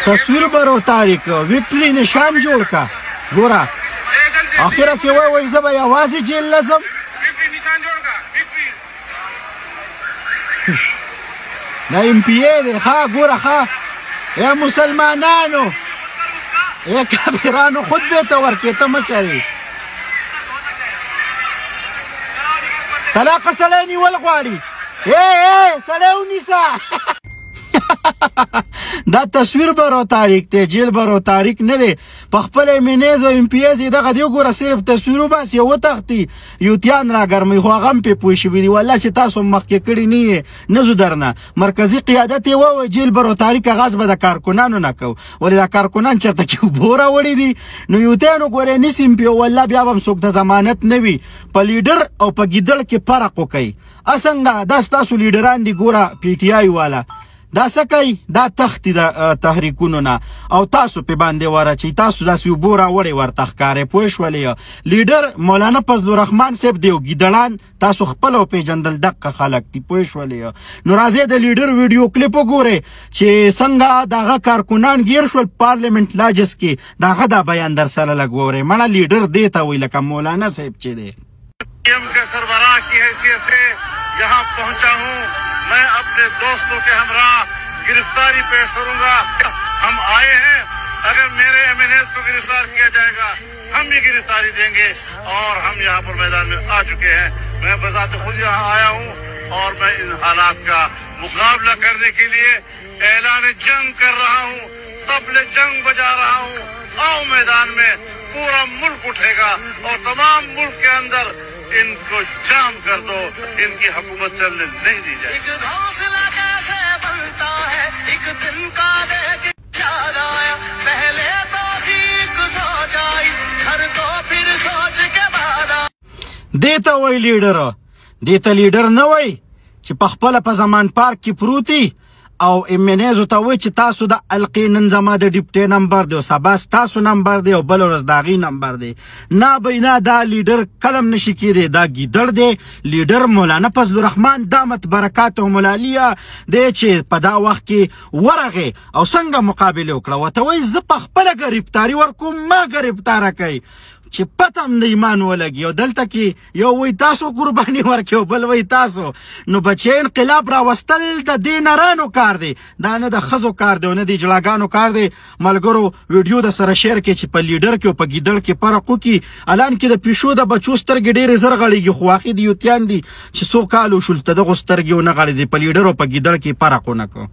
تصویر برو تاریک وکټري نشان جوړ کا ګوره اخره کې وای زه به یوازې جیل لازم دا ام پی ای دی ښه ګوره ښه یا مسلمانانو یا کافرانو خطبې ته ورکې ته مشر طلاق سړی نیول غواړي سړی ونیسه دا تصویر برو تاریک دی جیل برو تاریک نه دی په خپل منیز او ام پی ایس دغه دی ګوره صرف تصویر وباسي او وتښتي یوتیان راګرمي خو هغه هم پې پوه شوي دي والله چې تاسو مخکې کړي نه یې نه ځو درنه مرکزي قیادت یې ووایي جیل برو تاریک آغاز به د کارکنانو نه کوو ولې دا کارکنان چېرته کې اوبه راوړي دي نو یوتیانو ګورې نیسي م پې والله بیا به هم څوک د ضمانت نه وي په لیډر او په ګیدړ کې فرق وکوي څنګه دا ستاسو لیډران دي ګوره پی ټي آی والا دا څه کوي دا تښتي د تحریکونو نه او تاسو پې باندې ورچئ تاسو داسې اوبه راوړئ ورته ښکارئ پوه شولې لیډر مولانا فضل الرحمن صاحب دی او ګیدړان تاسو خپل وپېژندل دقه خلک دي پوه شولې نو راځئ د لیډر ویډیو کلیپ وګورئ چې څنګه دغه کارکنان ګیر شول پارلیمنټ لاجس کې د هغه دا بیان در سره لږ واورئ مړه لیډر دې ته وایي لکه مولانا صاحب چې دی यहाँ पहुंचा हूँ मैं अपने दोस्तों के हमरा गिरफ्तारी पेश करूंगा हम आए हैं अगर मेरे एमएनएस को गिरफ्तार किया जाएगा हम भी गिरफ्तारी देंगे और हम यहाँ पर मैदान में आ चुके हैं मैं बजाते खुद यहाँ आया हूँ और मैं इन हालात का मुकाबला करने के लिए ऐलान जंग कर रहा हूँ तबले जंग बजा रहा हूँ आओ मैदान में पूरा मुल्क उठेगा और तमाम मुल्क के अंदर इनको जाम कर दो इनकी हुकूमत चलने नहीं दी जाए एक घोंसला कैसे बनता है एक दिन का देख याद आया पहले तो ठीक सोच आई घर तो फिर सोच के बाद देता वही लीडर देता लीडर न वही چې په خپل په زمان پارک کې پروتي او امنیزو ته وایي چې تاسو د القی نن زما د ډیپټي نمبر دی او سبا ستاسو نمبر دی او بل ورځ د هغې نمبر دی نه بینا دا لیډر کلم نشي کېدی دا ګیدړ دی لیډر مولانا فضل الرحمن دامت برکاتهم العالیه دی چې په دا وخت کې ورغې او څنګه مقابله وکړه ورته وایي زه په خپله ګرفتاري ورکوم ما ګرفتاره کوي چې پته هم د ایمان ولګي او دلته کې یو وایي تاسو قرباني ورکړئ او بل وایي تاسو نو بچې انقلاب راوستل د دې نرانو کار دی دا نه د ښځو کار دی او نه د جلاګانو کار دی ملګرو ویډیو د سره شیر کې چې په لیډر کې او په ګیدړ کې فرق وکړي الان کې د پیشو د بچو سترګې ډېرې زر غړېږي خو واقع د یوتیان دي چې څو کالو شول ته دغو سترګې ونه غړېدې په لیډر او په ګیدړ کې فرق ونه کړو